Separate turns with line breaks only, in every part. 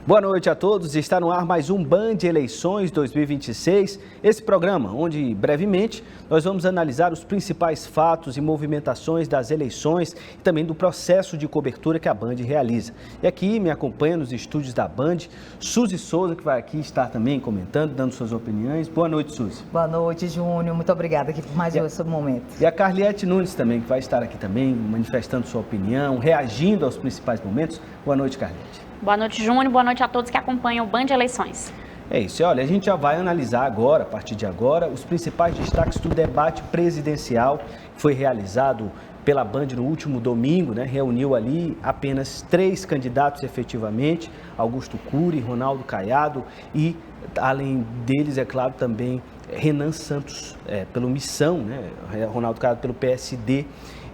Boa noite a todos, está no ar mais um Band Eleições 2026, esse programa onde brevemente nós vamos analisar os principais fatos e movimentações das eleições e também do processo de cobertura que a Band realiza. E aqui me acompanha nos estúdios da Band, Suzy Souza, que vai aqui estar também comentando, dando suas opiniões. Boa noite, Suzy.
Boa noite, Júnior, muito obrigada aqui por mais esse momento.
E a Carliette Nunes também, que vai estar aqui também manifestando sua opinião, reagindo aos principais momentos. Boa noite, Carliette.
Boa noite, Júnior. Boa noite a todos que acompanham o Band Eleições.
É isso. Olha, a gente já vai analisar agora, a partir de agora, os principais destaques do debate presidencial que foi realizado pela Band no último domingo, né? Reuniu ali apenas 3 candidatos efetivamente, Augusto Cury, Ronaldo Caiado e, além deles, é claro, também Renan Santos, pelo Missão, né? Ronaldo Caiado pelo PSD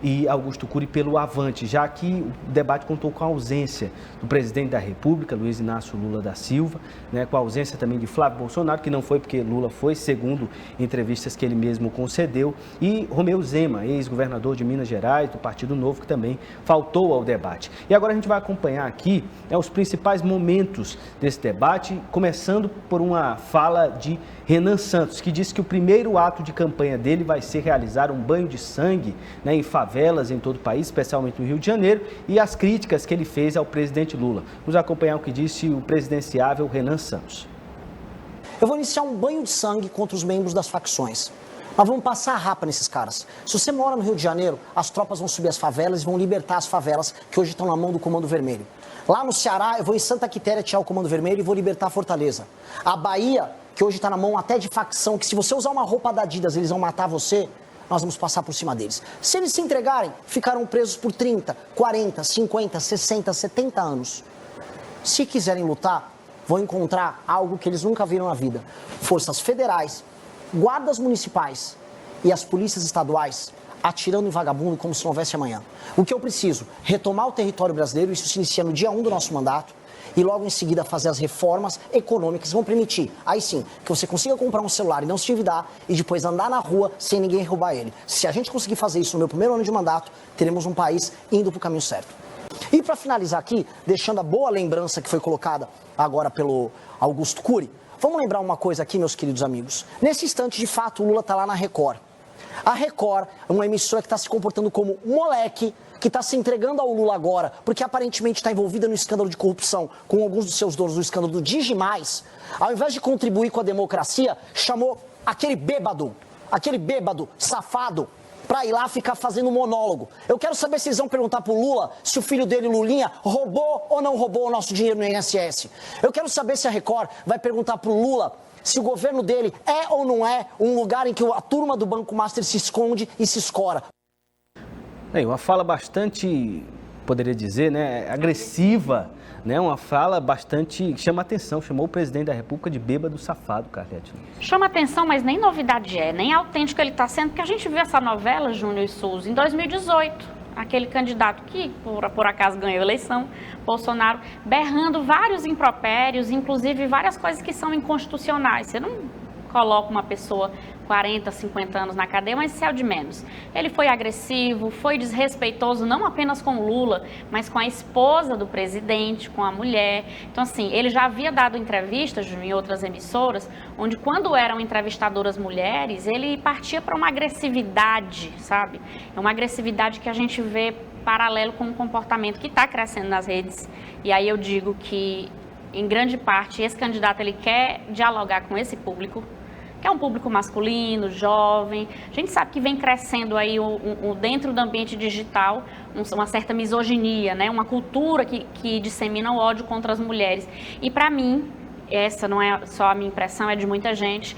e Augusto Cury pelo Avante, já que o debate contou com a ausência do presidente da República, Luiz Inácio Lula da Silva, né, com a ausência também de Flávio Bolsonaro, que não foi porque Lula foi, segundo entrevistas que ele mesmo concedeu, e Romeu Zema, ex-governador de Minas Gerais, do Partido Novo, que também faltou ao debate. E agora a gente vai acompanhar aqui os principais momentos desse debate, começando por uma fala de Renan Santos, que disse que o primeiro ato de campanha dele vai ser realizar um banho de sangue, né, em favelas em todo o país, especialmente no Rio de Janeiro, e as críticas que ele fez ao presidente Lula. Vamos acompanhar o que disse o presidenciável Renan Santos.
Eu vou iniciar um banho de sangue contra os membros das facções. Nós vamos passar a rapa nesses caras. Se você mora no Rio de Janeiro, as tropas vão subir as favelas e vão libertar as favelas que hoje estão na mão do Comando Vermelho. Lá no Ceará, eu vou em Santa Quitéria tirar o Comando Vermelho e vou libertar a Fortaleza. A Bahia, que hoje está na mão até de facção, que se você usar uma roupa da Adidas, eles vão matar você, nós vamos passar por cima deles. Se eles se entregarem, ficarão presos por 30, 40, 50, 60, 70 anos. Se quiserem lutar, vão encontrar algo que eles nunca viram na vida. Forças federais, guardas municipais e as polícias estaduais atirando em vagabundo como se não houvesse amanhã. O que eu preciso? Retomar o território brasileiro, isso se inicia no dia 1 do nosso mandato, e logo em seguida fazer as reformas econômicas que vão permitir, aí sim, que você consiga comprar um celular e não se endividar e depois andar na rua sem ninguém roubar ele. Se a gente conseguir fazer isso no meu primeiro ano de mandato, teremos um país indo para o caminho certo. E para finalizar aqui, deixando a boa lembrança que foi colocada agora pelo Augusto Cury, vamos lembrar uma coisa aqui, meus queridos amigos. Nesse instante, de fato, o Lula está lá na Record. A Record é uma emissora que está se comportando como moleque, que está se entregando ao Lula agora, porque aparentemente está envolvida no escândalo de corrupção com alguns dos seus donos do escândalo do Digimais. Ao invés de contribuir com a democracia, chamou aquele bêbado safado, para ir lá ficar fazendo monólogo. Eu quero saber se eles vão perguntar pro Lula se o filho dele, Lulinha, roubou ou não roubou o nosso dinheiro no INSS. Eu quero saber se a Record vai perguntar pro Lula se o governo dele é ou não é um lugar em que a turma do Banco Master se esconde e se escora.
Uma fala bastante, poderia dizer, né, agressiva, né, uma fala bastante que chama atenção, chamou o presidente da República de bêbado safado, Carliette.
Chama atenção, mas nem novidade nem autêntico ele está sendo, porque a gente viu essa novela, Júnior e Suzy, em 2018. Aquele candidato que, por acaso, ganhou a eleição, Bolsonaro, berrando vários impropérios, inclusive várias coisas que são inconstitucionais. Você não coloca uma pessoa 40, 50 anos na cadeia, mas isso é o de menos. Ele foi agressivo, foi desrespeitoso, não apenas com o Lula, mas com a esposa do presidente, com a mulher. Então, assim, ele já havia dado entrevistas em outras emissoras, onde quando eram entrevistadoras mulheres, ele partia para uma agressividade, sabe? É uma agressividade que a gente vê paralelo com um comportamento que está crescendo nas redes. E aí eu digo que, em grande parte, esse candidato ele quer dialogar com esse público, que é um público masculino, jovem. A gente sabe que vem crescendo aí dentro do ambiente digital uma certa misoginia, né? Uma cultura que dissemina o ódio contra as mulheres. E para mim, essa não é só a minha impressão, é de muita gente,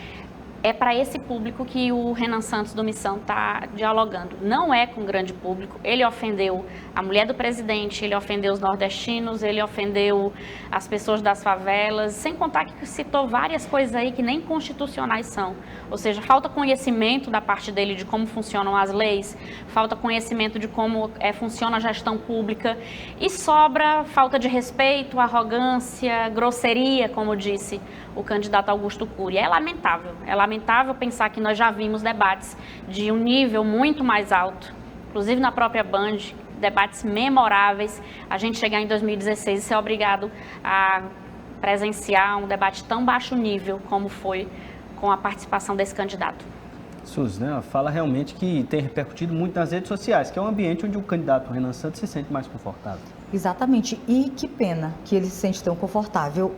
é para esse público que o Renan Santos do Missão está dialogando. Não é com o grande público. Ele ofendeu a mulher do presidente, ele ofendeu os nordestinos, ele ofendeu as pessoas das favelas, sem contar que citou várias coisas aí que nem constitucionais são. Ou seja, falta conhecimento da parte dele de como funcionam as leis, falta conhecimento de como funciona a gestão pública e sobra falta de respeito, arrogância, grosseria, como disse o candidato Augusto Cury. É lamentável pensar que nós já vimos debates de um nível muito mais alto, inclusive na própria Band, debates memoráveis, a gente chegar em 2016 e ser obrigado a presenciar um debate tão baixo nível como foi com a participação desse candidato.
Suzy, né, fala realmente que tem repercutido muito nas redes sociais, que é um ambiente onde o candidato Renan Santos se sente mais confortável.
Exatamente, e que pena que ele se sente tão confortável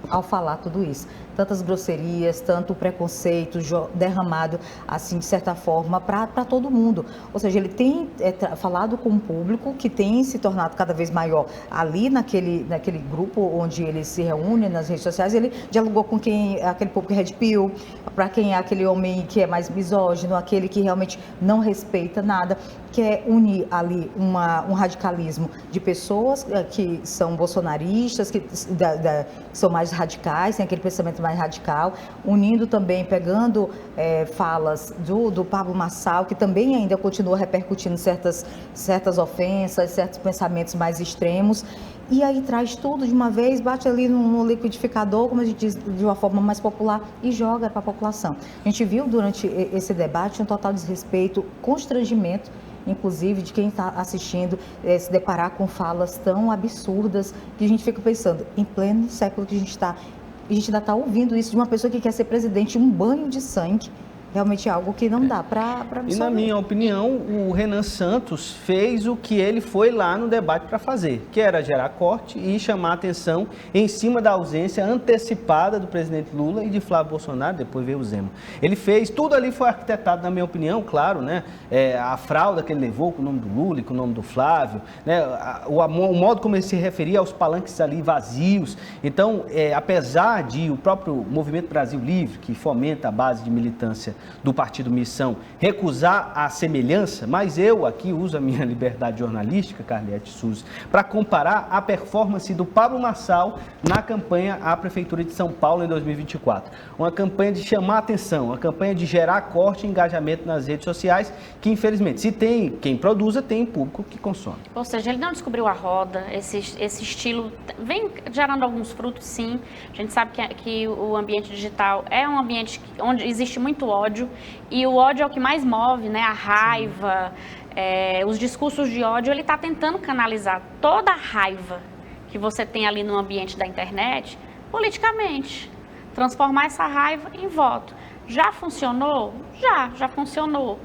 ao falar tudo isso. Tantas grosserias, tanto preconceito derramado, assim, de certa forma, para todo mundo. Ou seja, ele tem falado com um público que tem se tornado cada vez maior ali naquele grupo onde ele se reúne nas redes sociais. Ele dialogou com aquele público Red Pill, para quem é aquele homem que é mais misógino, aquele que realmente não respeita nada, quer unir ali um radicalismo de pessoas que são bolsonaristas, que são mais radicais, tem aquele pensamento mais radical, unindo também, pegando falas do Pablo Marçal, que também ainda continua repercutindo certas ofensas, certos pensamentos mais extremos, e aí traz tudo de uma vez, bate ali no liquidificador, como a gente diz, de uma forma mais popular, e joga para a população. A gente viu durante esse debate um total desrespeito, constrangimento, inclusive de quem está assistindo, se deparar com falas tão absurdas, que a gente fica pensando, em pleno século que a gente ainda está ouvindo isso de uma pessoa que quer ser presidente, um banho de sangue. Realmente é algo que não dá para absorver.
E na minha opinião, o Renan Santos fez o que ele foi lá no debate para fazer, que era gerar corte e chamar a atenção em cima da ausência antecipada do presidente Lula e de Flávio Bolsonaro, depois veio o Zema. Ele fez, tudo ali foi arquitetado, na minha opinião, claro, né? A fralda que ele levou com o nome do Lula e com o nome do Flávio, né? O modo como ele se referia aos palanques ali vazios. Então, apesar de o próprio Movimento Brasil Livre, que fomenta a base de militância do Partido Missão, recusar a semelhança, mas eu aqui uso a minha liberdade jornalística, Carliette Suzy, para comparar a performance do Pablo Marçal na campanha à Prefeitura de São Paulo em 2024. Uma campanha de chamar a atenção, uma campanha de gerar corte e engajamento nas redes sociais, que infelizmente, se tem quem produza, tem público que consome.
Ou seja, ele não descobriu a roda, esse estilo vem gerando alguns frutos, sim. A gente sabe que o ambiente digital é um ambiente onde existe muito ódio, e o ódio é o que mais move, né? A raiva, os discursos de ódio, ele está tentando canalizar toda a raiva que você tem ali no ambiente da internet, politicamente. Transformar essa raiva em voto. Já funcionou? Já funcionou.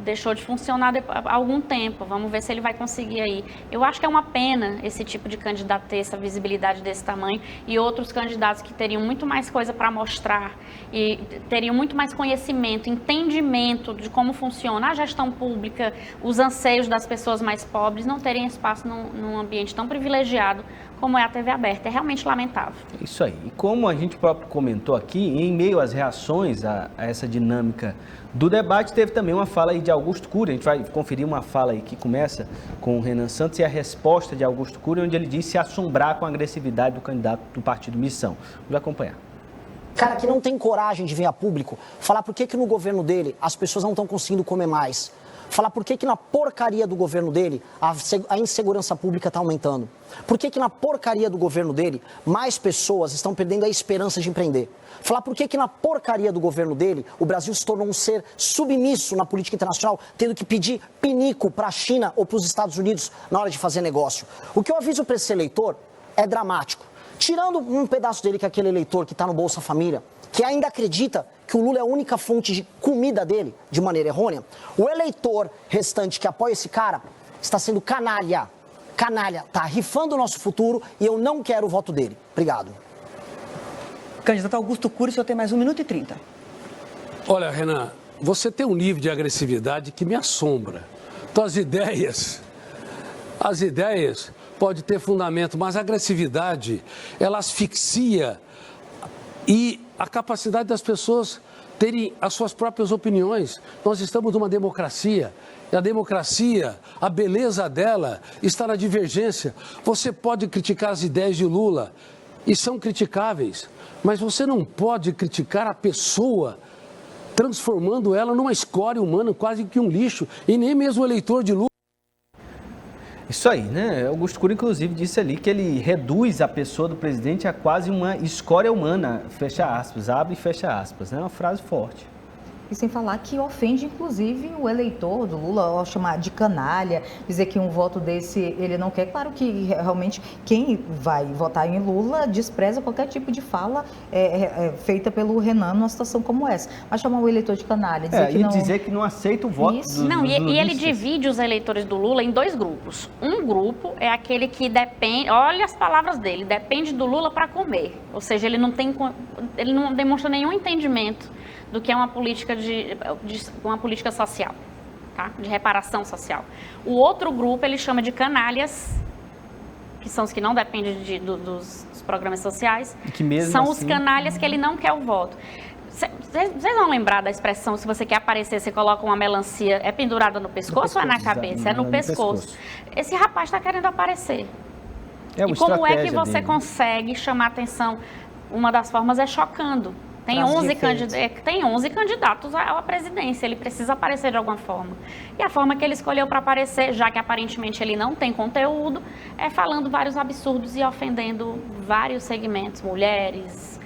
Deixou de funcionar há algum tempo, vamos ver se ele vai conseguir aí. Eu acho que é uma pena esse tipo de candidato ter essa visibilidade desse tamanho e outros candidatos que teriam muito mais coisa para mostrar e teriam muito mais conhecimento, entendimento de como funciona a gestão pública, os anseios das pessoas mais pobres, não terem espaço num ambiente tão privilegiado como é a TV aberta. É realmente lamentável.
Isso aí. E como a gente próprio comentou aqui, em meio às reações a essa dinâmica do debate, teve também uma fala aí de Augusto Cury. A gente vai conferir uma fala aí que começa com o Renan Santos e a resposta de Augusto Cury, onde ele disse se assombrar com a agressividade do candidato do Partido Missão. Vamos acompanhar.
Cara que não tem coragem de vir a público falar por que no governo dele as pessoas não estão conseguindo comer mais. Falar por que na porcaria do governo dele a insegurança pública está aumentando. Por que na porcaria do governo dele mais pessoas estão perdendo a esperança de empreender. Falar por que na porcaria do governo dele o Brasil se tornou um ser submisso na política internacional, tendo que pedir pinico para a China ou para os Estados Unidos na hora de fazer negócio. O que eu aviso para esse eleitor é dramático. Tirando um pedaço dele, que é aquele eleitor que está no Bolsa Família, que ainda acredita que o Lula é a única fonte de comida dele, de maneira errônea, o eleitor restante que apoia esse cara está sendo canalha. Canalha, está rifando o nosso futuro e eu não quero o voto dele. Obrigado.
Candidato Augusto Cury, o senhor tem mais 1 minuto e 30.
Olha, Renan, você tem um nível de agressividade que me assombra. Então, as ideias podem ter fundamento, mas a agressividade, ela asfixia e a capacidade das pessoas terem as suas próprias opiniões. Nós estamos numa democracia, e a democracia, a beleza dela está na divergência. Você pode criticar as ideias de Lula, e são criticáveis, mas você não pode criticar a pessoa, transformando ela numa escória humana, quase que um lixo, e nem mesmo o eleitor de Lula.
Isso aí, né? Augusto Cury, inclusive, disse ali que ele reduz a pessoa do presidente a quase uma escória humana, fecha aspas, abre e fecha aspas, né? Uma frase forte.
E sem falar que ofende, inclusive, o eleitor do Lula, ao chamar de canalha, dizer que um voto desse ele não quer. Claro que realmente quem vai votar em Lula despreza qualquer tipo de fala feita pelo Renan numa situação como essa. Mas chamar o eleitor de canalha,
dizer que não aceita o voto
Isso.
E ele divide os eleitores do Lula em dois grupos. Um grupo é aquele que depende, olha as palavras dele, depende do Lula para comer. Ou seja, ele não demonstra nenhum entendimento do que é uma política uma política social, tá? De reparação social. O outro grupo ele chama de canalhas, que são os que não dependem dos programas sociais,
que mesmo
são
assim...
os canalhas que ele não quer o voto. Vocês vão lembrar da expressão, se você quer aparecer, você coloca uma melancia, é pendurada no pescoço ou é na cabeça? É no pescoço. Esse rapaz está querendo aparecer. E como é que você consegue chamar atenção? Uma das formas é chocando. Tem 11 candidatos à presidência, ele precisa aparecer de alguma forma. E a forma que ele escolheu para aparecer, já que aparentemente ele não tem conteúdo, é falando vários absurdos e ofendendo vários segmentos, mulheres,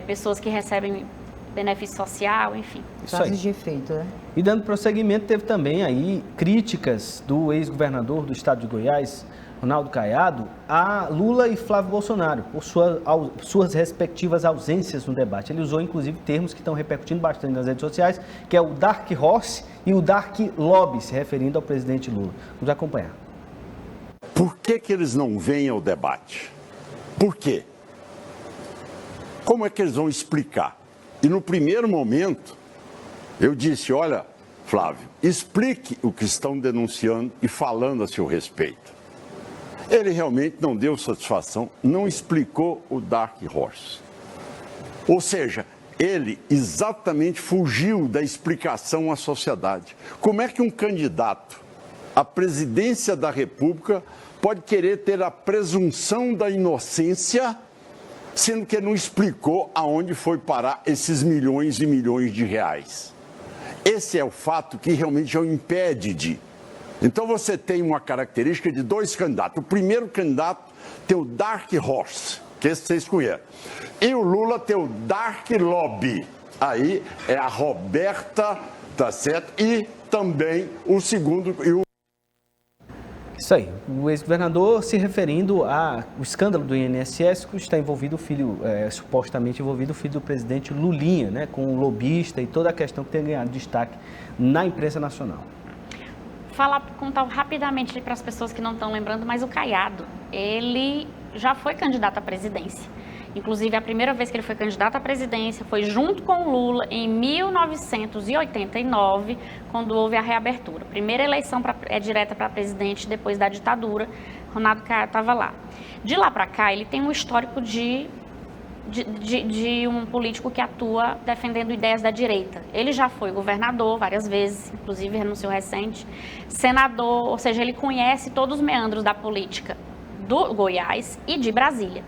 pessoas que recebem benefício social, enfim.
Frases de efeito, né?
E dando prosseguimento, teve também aí críticas do ex-governador do estado de Goiás, Ronaldo Caiado, a Lula e Flávio Bolsonaro, por suas respectivas ausências no debate. Ele usou, inclusive, termos que estão repercutindo bastante nas redes sociais, que é o Dark Horse e o Dark Lobby, se referindo ao presidente Lula. Vamos acompanhar.
Por que eles não vêm ao debate? Por quê? Como é que eles vão explicar? E no primeiro momento, eu disse, olha, Flávio, explique o que estão denunciando e falando a seu respeito. Ele realmente não deu satisfação, não explicou o Dark Horse. Ou seja, ele exatamente fugiu da explicação à sociedade. Como é que um candidato à presidência da República pode querer ter a presunção da inocência, sendo que não explicou aonde foi parar esses milhões e milhões de reais? Esse é o fato que realmente o impede de... Então você tem uma característica de dois candidatos. O primeiro candidato tem o Dark Horse, que esse vocês conhecem. E o Lula tem o Dark Lobby. Aí é a Roberta, tá certo? E também o segundo...
Isso aí, o ex-governador se referindo ao escândalo do INSS, que está envolvido o filho, supostamente envolvido o filho do presidente Lulinha, né, com o lobista e toda a questão que tem ganhado destaque na imprensa nacional.
Contar rapidamente para as pessoas que não estão lembrando, mas o Caiado, ele já foi candidato à presidência. Inclusive, a primeira vez que ele foi candidato à presidência foi junto com o Lula em 1989, quando houve a reabertura. Primeira eleição direta para presidente depois da ditadura, Ronaldo Caiado estava lá. De lá para cá, ele tem um histórico de um político que atua defendendo ideias da direita. Ele já foi governador várias vezes, inclusive renunciou recente, senador, ou seja, ele conhece todos os meandros da política do Goiás e de Brasília.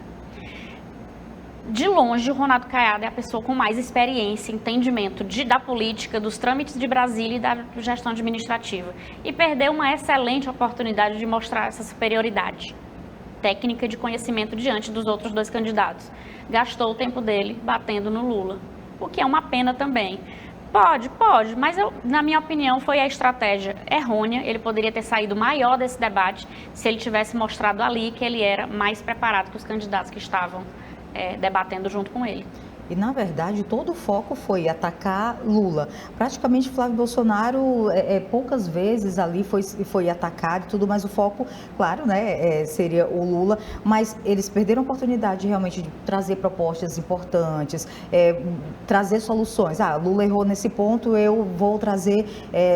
De longe, o Ronaldo Caiado é a pessoa com mais experiência, entendimento da política, dos trâmites de Brasília e da gestão administrativa. E perdeu uma excelente oportunidade de mostrar essa superioridade técnica de conhecimento diante dos outros dois candidatos. Gastou o tempo dele batendo no Lula, o que é uma pena também. Pode, mas na minha opinião foi a estratégia errônea. Ele poderia ter saído maior desse debate se ele tivesse mostrado ali que ele era mais preparado que os candidatos que estavam debatendo junto com ele.
E, na verdade, todo o foco foi atacar Lula. Praticamente, Flávio Bolsonaro, poucas vezes ali foi atacado e tudo, mas o foco, claro, né, seria o Lula. Mas eles perderam a oportunidade realmente de trazer propostas importantes, trazer soluções. Lula errou nesse ponto, eu vou trazer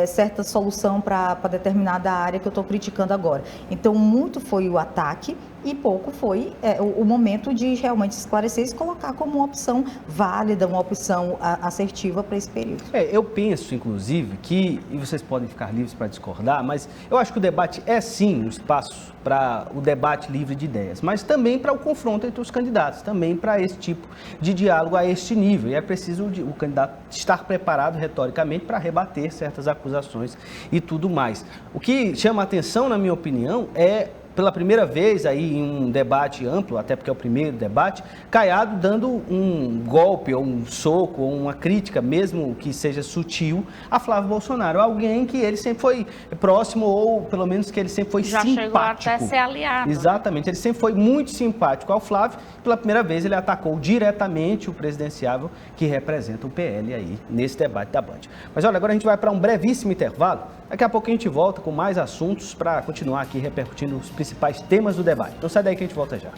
certa solução para determinada área que eu estou criticando agora. Então, muito foi o ataque e pouco foi o momento de realmente esclarecer e se colocar como uma opção válida, uma opção assertiva para esse período.
Eu penso, inclusive, que, e vocês podem ficar livres para discordar, mas eu acho que o debate é sim um espaço para o debate livre de ideias, mas também para o confronto entre os candidatos, também para esse tipo de diálogo a este nível. E é preciso o candidato estar preparado retoricamente para rebater certas acusações e tudo mais. O que chama a atenção, na minha opinião, é pela primeira vez aí em um debate amplo, até porque é o primeiro debate, Caiado dando um golpe, ou um soco, ou uma crítica, mesmo que seja sutil, a Flávio Bolsonaro. Alguém que ele sempre foi próximo, ou pelo menos que ele sempre foi
Já
simpático.
chegou até a ser aliado.
Exatamente, ele sempre foi muito simpático ao Flávio. Pela primeira vez ele atacou diretamente o presidenciável que representa o PL aí nesse debate da Band. Mas olha, agora a gente vai para um brevíssimo intervalo. Daqui a pouco a gente volta com mais assuntos para continuar aqui repercutindo os principais temas do debate. Então sai daí que a gente volta já.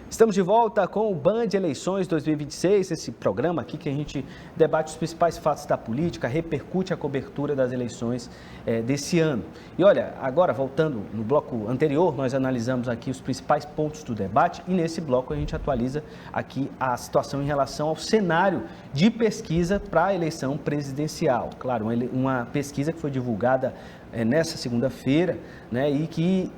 Estamos de volta com o Band Eleições 2026, esse programa aqui que a gente debate os principais fatos da política, repercute a cobertura das eleições desse ano. E olha, agora voltando no bloco anterior, nós analisamos aqui os principais pontos do debate e nesse bloco a gente atualiza aqui a situação em relação ao cenário de pesquisa para a eleição presidencial. Claro, uma pesquisa que foi divulgada nessa segunda-feira, né, e que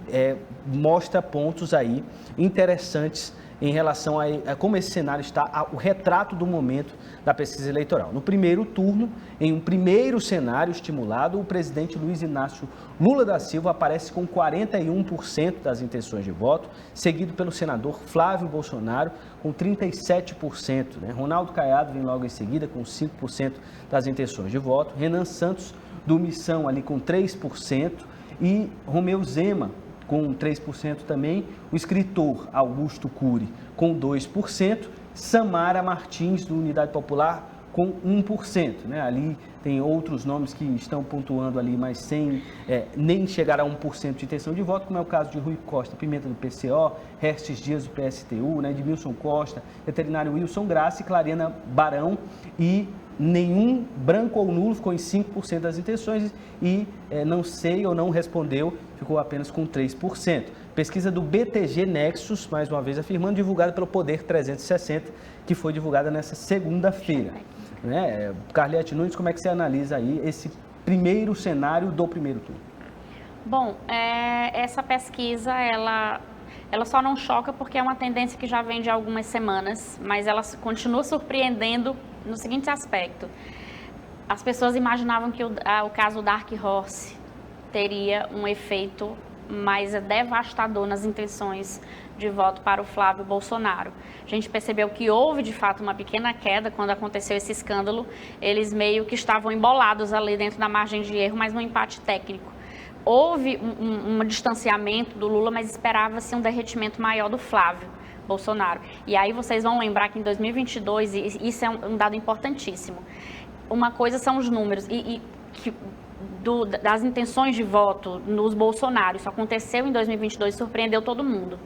mostra pontos aí interessantes em relação a como esse cenário está, o retrato do momento da pesquisa eleitoral. No primeiro turno, em um primeiro cenário estimulado, o presidente Luiz Inácio Lula da Silva aparece com 41% das intenções de voto, seguido pelo senador Flávio Bolsonaro com 37%. Né? Ronaldo Caiado vem logo em seguida com 5% das intenções de voto, Renan Santos do Missão ali com 3% e Romeu Zema com 3% também, o escritor Augusto Cury com 2%, Samara Martins do Unidade Popular com 1%. Né? Ali tem outros nomes que estão pontuando ali, mas sem nem chegar a 1% de intenção de voto, como é o caso de Rui Costa Pimenta do PCO, Restes Dias do PSTU, né? Edmilson Costa, veterinário Wilson Graça e Clariana Barão, e nenhum branco ou nulo ficou em 5% das intenções e não sei ou não respondeu, ficou apenas com 3%. Pesquisa do BTG Nexus, mais uma vez afirmando, divulgada pelo Poder 360, que foi divulgada nessa segunda-feira. Né? Carliette Nunes, como é que você analisa aí esse primeiro cenário do primeiro turno?
Bom, essa pesquisa, ela só não choca porque é uma tendência que já vem de algumas semanas, mas ela continua surpreendendo no seguinte aspecto. As pessoas imaginavam que o caso Dark Horse teria um efeito mais devastador nas intenções de voto para o Flávio Bolsonaro. A gente percebeu que houve, de fato, uma pequena queda quando aconteceu esse escândalo. Eles meio que estavam embolados ali dentro da margem de erro, mas no empate técnico. Houve um distanciamento do Lula, mas esperava-se um derretimento maior do Flávio Bolsonaro. E aí vocês vão lembrar que em 2022, e isso é um dado importantíssimo, uma coisa são os números, das intenções de voto nos Bolsonaro. Isso aconteceu em 2022, surpreendeu todo mundo.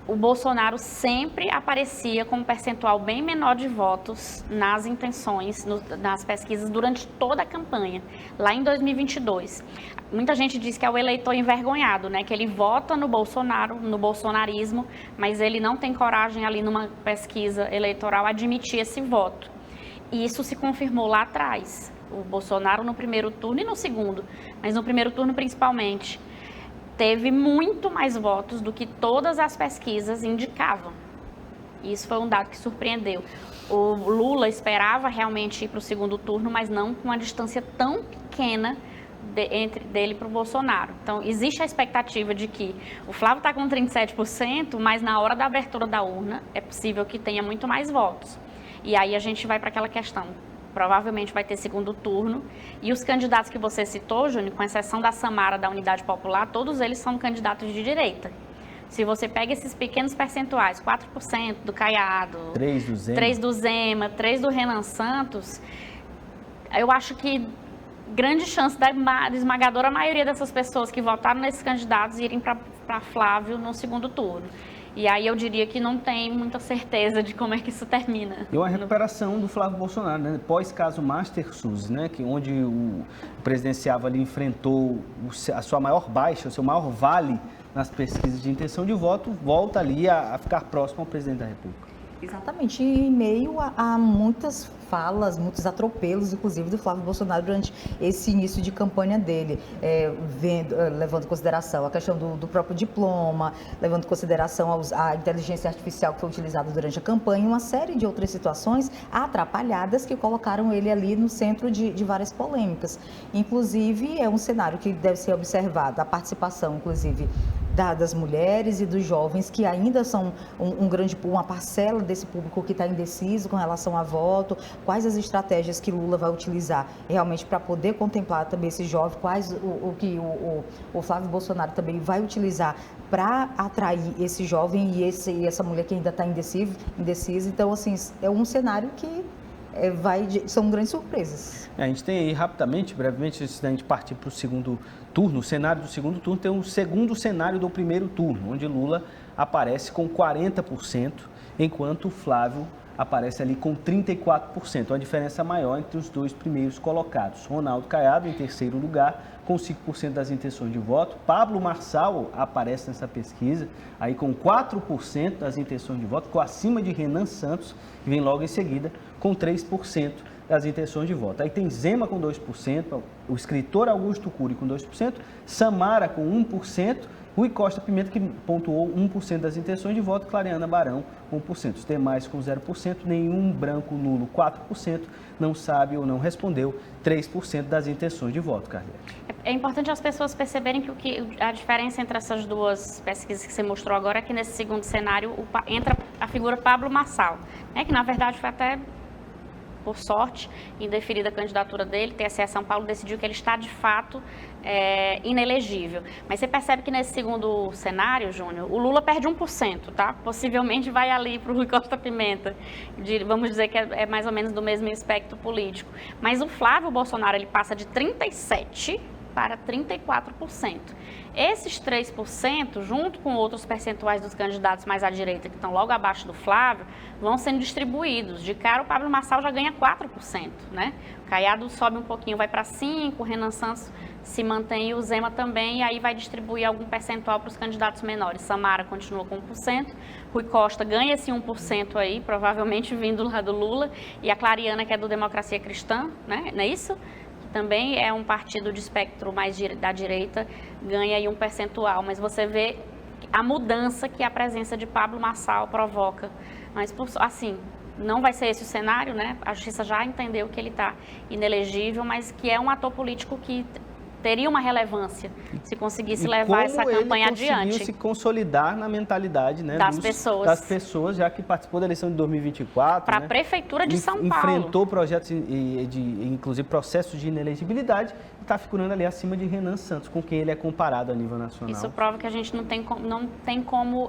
O Bolsonaro sempre aparecia com um percentual bem menor de votos nas intenções, nas pesquisas, durante toda a campanha, lá em 2022. Muita gente diz que é o eleitor envergonhado, né? Que ele vota no Bolsonaro, no bolsonarismo, mas ele não tem coragem ali numa pesquisa eleitoral admitir esse voto. E isso se confirmou lá atrás. O Bolsonaro no primeiro turno e no segundo, mas no primeiro turno principalmente, teve muito mais votos do que todas as pesquisas indicavam. Isso foi um dado que surpreendeu. O Lula esperava realmente ir para o segundo turno, mas não com uma distância tão pequena entre dele para o Bolsonaro. Então, existe a expectativa de que o Flávio está com 37%, mas na hora da abertura da urna é possível que tenha muito mais votos. E aí a gente vai para aquela questão. Provavelmente vai ter segundo turno. E os candidatos que você citou, Júnior, com exceção da Samara, da Unidade Popular, todos eles são candidatos de direita. Se você pega esses pequenos percentuais, 4% do Caiado, 3% do Zema, 3% do Renan Santos, eu acho que grande chance da esmagadora maioria dessas pessoas que votaram nesses candidatos irem para Flávio no segundo turno. E aí eu diria que não tem muita certeza de como é que isso termina.
E uma recuperação do Flávio Bolsonaro, né? Pós-caso Mastersus, né? Onde o presidenciável ali enfrentou a sua maior baixa, o seu maior vale nas pesquisas de intenção de voto, volta ali a ficar próximo ao presidente da República.
Exatamente, em meio a muitas falas, muitos atropelos, inclusive, do Flávio Bolsonaro durante esse início de campanha dele, levando em consideração a questão do próprio diploma, levando em consideração a inteligência artificial que foi utilizada durante a campanha, uma série de outras situações atrapalhadas que colocaram ele ali no centro de várias polêmicas. Inclusive, é um cenário que deve ser observado, a participação, inclusive, das mulheres e dos jovens, que ainda são uma parcela desse público que está indeciso com relação a voto, quais as estratégias que Lula vai utilizar realmente para poder contemplar também esse jovem, quais o que o Flávio Bolsonaro também vai utilizar para atrair esse jovem e essa mulher que ainda está indecisa. Então, assim, é um cenário que são grandes surpresas.
A gente tem aí rapidamente, brevemente, antes da gente partir para o segundo turno, o cenário do segundo turno tem um segundo cenário do primeiro turno, onde Lula aparece com 40%, enquanto Flávio aparece ali com 34%, uma diferença maior entre os dois primeiros colocados. Ronaldo Caiado em terceiro lugar, com 5% das intenções de voto. Pablo Marçal aparece nessa pesquisa, aí com 4% das intenções de voto, ficou acima de Renan Santos, que vem logo em seguida, com 3% das intenções de voto. Aí tem Zema com 2%, o escritor Augusto Cury com 2%, Samara com 1%, Rui Costa Pimenta, que pontuou 1% das intenções de voto, Clareana Barão, 1%. Os demais com 0%, nenhum branco nulo, 4%, não sabe ou não respondeu, 3% das intenções de voto, Carlinhos.
É importante as pessoas perceberem que a diferença entre essas duas pesquisas que você mostrou agora é que nesse segundo cenário entra a figura Pablo Marçal, né, que na verdade foi até, por sorte, indeferida a candidatura dele, TSE São Paulo decidiu que ele está, de fato, inelegível. Mas você percebe que nesse segundo cenário, Júnior, o Lula perde 1%, tá? Possivelmente vai ali para o Rui Costa Pimenta, vamos dizer que é mais ou menos do mesmo espectro político. Mas o Flávio Bolsonaro, ele passa de 37% para 34%. Esses 3%, junto com outros percentuais dos candidatos mais à direita, que estão logo abaixo do Flávio, vão sendo distribuídos. De cara, o Pablo Marçal já ganha 4%, né? O Caiado sobe um pouquinho, vai para 5%, o Renan Santos se mantém e o Zema também, e aí vai distribuir algum percentual para os candidatos menores. Samara continua com 1%, Rui Costa ganha esse 1% aí, provavelmente vindo lá do Lula, e a Clariana, que é do Democracia Cristã, né? Não é isso? Também é um partido de espectro mais da direita, ganha aí um percentual, mas você vê a mudança que a presença de Pablo Marçal provoca. Mas, assim, não vai ser esse o cenário, né? A Justiça já entendeu que ele está inelegível, mas que é um ator político que teria uma relevância se conseguisse levar essa campanha adiante.
Ele conseguiu se consolidar na mentalidade, né, das pessoas, já que participou da eleição de 2024. Para a
Prefeitura de São Paulo.
Enfrentou projetos, inclusive processos de inelegibilidade, e está figurando ali acima de Renan Santos, com quem ele é comparado a nível nacional.
Isso prova que a gente não tem como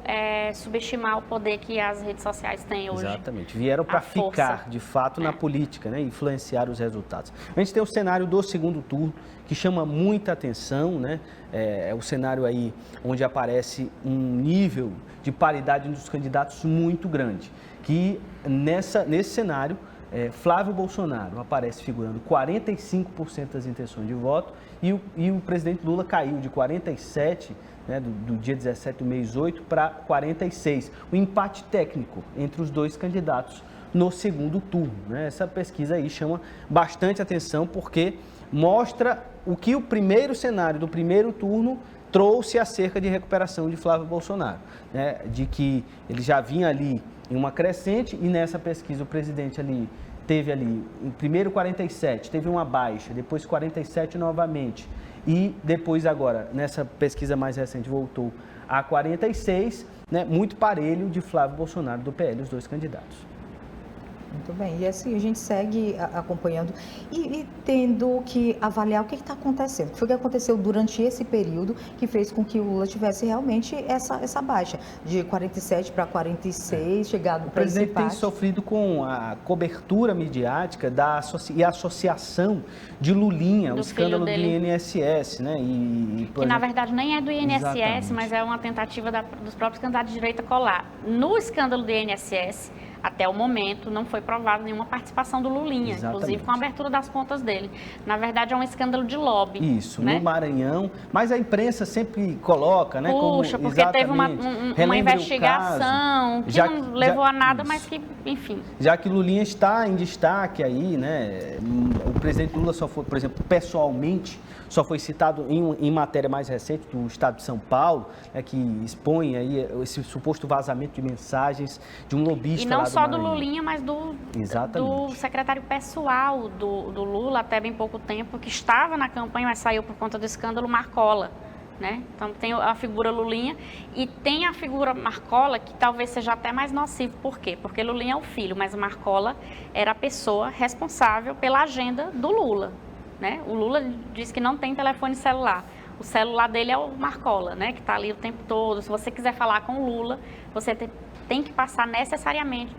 subestimar o poder que as redes sociais têm hoje.
Exatamente. Vieram para ficar, de fato, na política, né, influenciar os resultados. A gente tem o cenário do segundo turno, que chama muita atenção, né? É o cenário aí onde aparece um nível de paridade dos candidatos muito grande, que nesse cenário, Flávio Bolsonaro aparece figurando 45% das intenções de voto e o presidente Lula caiu de 47%, né, do dia 17 do mês 8 para 46%. O empate técnico entre os dois candidatos no segundo turno, né? Essa pesquisa aí chama bastante atenção porque mostra o que o primeiro cenário do primeiro turno trouxe acerca de recuperação de Flávio Bolsonaro, né? De que ele já vinha ali em uma crescente e nessa pesquisa o presidente ali teve ali, em primeiro 47, teve uma baixa, depois 47 novamente e depois agora, nessa pesquisa mais recente, voltou a 46, né? Muito parelho de Flávio Bolsonaro do PL, os dois candidatos.
Muito bem, e assim a gente segue acompanhando e tendo que avaliar o que está acontecendo. O que foi que aconteceu durante esse período que fez com que o Lula tivesse realmente essa baixa de 47 para 46, chegado para esse empate.
O presidente tem sofrido com a cobertura midiática e a associação de Lulinha, o escândalo do INSS, né?
Que na verdade nem é do INSS,
exatamente,
mas é uma tentativa dos próprios candidatos de direita colar. No escândalo do INSS, Até o momento não foi provada nenhuma participação do Lulinha, inclusive com a abertura das contas dele. Na verdade, é um escândalo de lobby.
Isso, né? No Maranhão, mas a imprensa sempre coloca, né?
Puxa,
como,
porque teve uma investigação que não levou a nada, mas que, enfim.
Já que Lulinha está em destaque aí, né? O presidente Lula só foi, por exemplo, pessoalmente, só foi citado em matéria mais recente do Estado de São Paulo, né, que expõe aí esse suposto vazamento de mensagens de um lobista.
E não
lá
só do
Maranhão.
Lulinha, mas do secretário pessoal do Lula, até bem pouco tempo, que estava na campanha, mas saiu por conta do escândalo Marcola. Né? Então tem a figura Lulinha e tem a figura Marcola, que talvez seja até mais nocivo. Por quê? Porque Lulinha é o filho, mas Marcola era a pessoa responsável pela agenda do Lula. Né? O Lula diz que não tem telefone celular. O celular dele é o Marcola, né? Que está ali o tempo todo. Se você quiser falar com o Lula, você tem que passar necessariamente,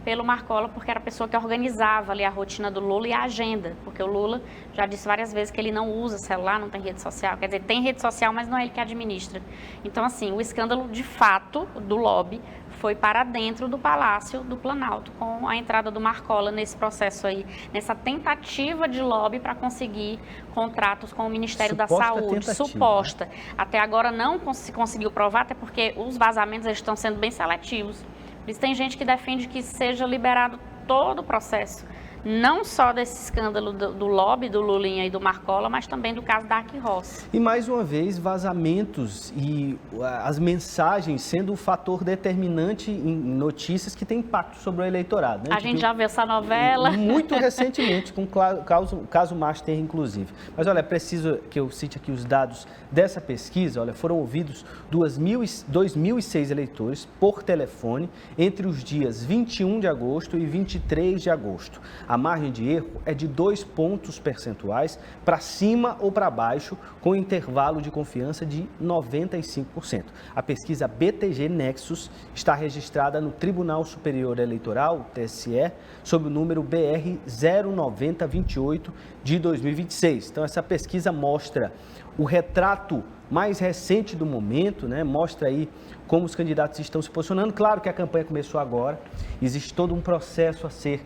pelo Marcola, porque era a pessoa que organizava ali a rotina do Lula e a agenda. Porque o Lula já disse várias vezes que ele não usa celular, não tem rede social. Quer dizer, tem rede social, mas não é ele que administra. Então, assim, o escândalo de fato do lobby foi para dentro do Palácio do Planalto, com a entrada do Marcola nesse processo aí, nessa tentativa de lobby para conseguir contratos com o Ministério da Saúde. Suposta. Até agora não se conseguiu provar, até porque os vazamentos eles estão sendo bem seletivos. Por isso tem gente que defende que seja liberado todo o processo, não só desse escândalo do lobby do Lulinha e do Marcola, mas também do caso da Arqui Roça.
E mais uma vez, vazamentos e as mensagens sendo o fator determinante em notícias que têm impacto sobre o eleitorado. Né?
A gente já viu essa novela.
Muito recentemente, com o caso Master, inclusive. Mas olha, é preciso que eu cite aqui os dados dessa pesquisa. Olha, foram ouvidos 2.006 eleitores por telefone entre os dias 21 de agosto e 23 de agosto. A margem de erro é de 2 pontos percentuais para cima ou para baixo, com intervalo de confiança de 95%. A pesquisa BTG Nexus está registrada no Tribunal Superior Eleitoral, TSE, sob o número BR 09028 de 2026. Então, essa pesquisa mostra o retrato mais recente do momento, né? Mostra aí como os candidatos estão se posicionando. Claro que a campanha começou agora, existe todo um processo a ser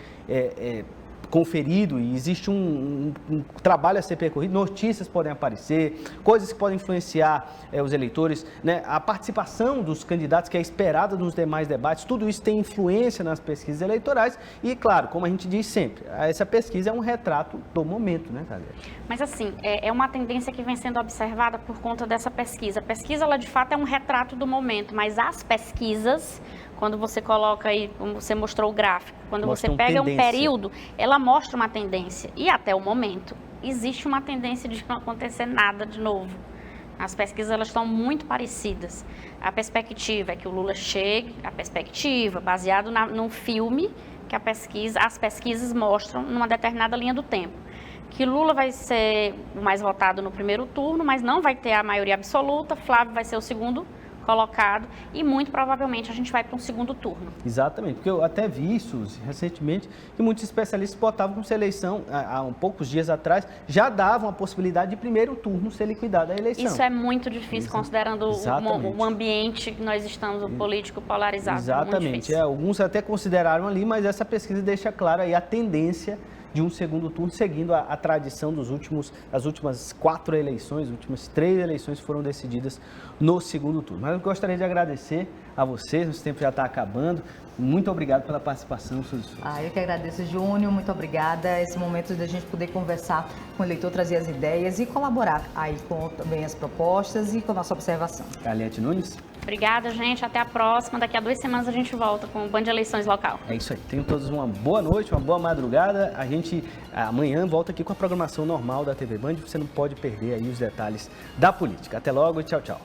conferido e existe um trabalho a ser percorrido, notícias podem aparecer, coisas que podem influenciar os eleitores, né? A participação dos candidatos que é esperada nos demais debates, tudo isso tem influência nas pesquisas eleitorais e, claro, como a gente diz sempre, essa pesquisa é um retrato do momento, né, Thalia?
Mas assim, é uma tendência que vem sendo observada por conta dessa pesquisa. A pesquisa, ela de fato é um retrato do momento, mas as pesquisas, quando você coloca aí, como você mostrou o gráfico, quando você pega um período, ela mostra uma tendência. E até o momento, existe uma tendência de não acontecer nada de novo. As pesquisas, elas estão muito parecidas. A perspectiva é que o Lula chegue, a perspectiva, baseado num filme que as pesquisas mostram numa determinada linha do tempo. Que Lula vai ser o mais votado no primeiro turno, mas não vai ter a maioria absoluta, Flávio vai ser o segundo colocado e muito provavelmente a gente vai para um segundo turno.
Exatamente, porque eu até vi isso recentemente, que muitos especialistas botavam como se a eleição, há poucos dias atrás, já davam a possibilidade de primeiro turno ser liquidada a eleição.
Isso é muito difícil, considerando o ambiente que nós estamos, o político polarizado.
Exatamente, alguns até consideraram ali, mas essa pesquisa deixa clara aí a tendência de um segundo turno, seguindo a tradição das últimas 4 eleições, as últimas 3 eleições foram decididas no segundo turno. Mas eu gostaria de agradecer a vocês, nosso tempo já está acabando. Muito obrigado pela participação.
Eu que agradeço, Júnior, muito obrigada. Esse momento da gente poder conversar com o eleitor, trazer as ideias e colaborar aí com também as propostas e com a nossa observação.
Caliete Nunes.
Obrigada, gente. Até a próxima. Daqui a 2 semanas a gente volta com o Band de Eleições Local.
É isso aí. Tenham todos uma boa noite, uma boa madrugada. A gente amanhã volta aqui com a programação normal da TV Band. Você não pode perder aí os detalhes da política. Até logo e tchau, tchau.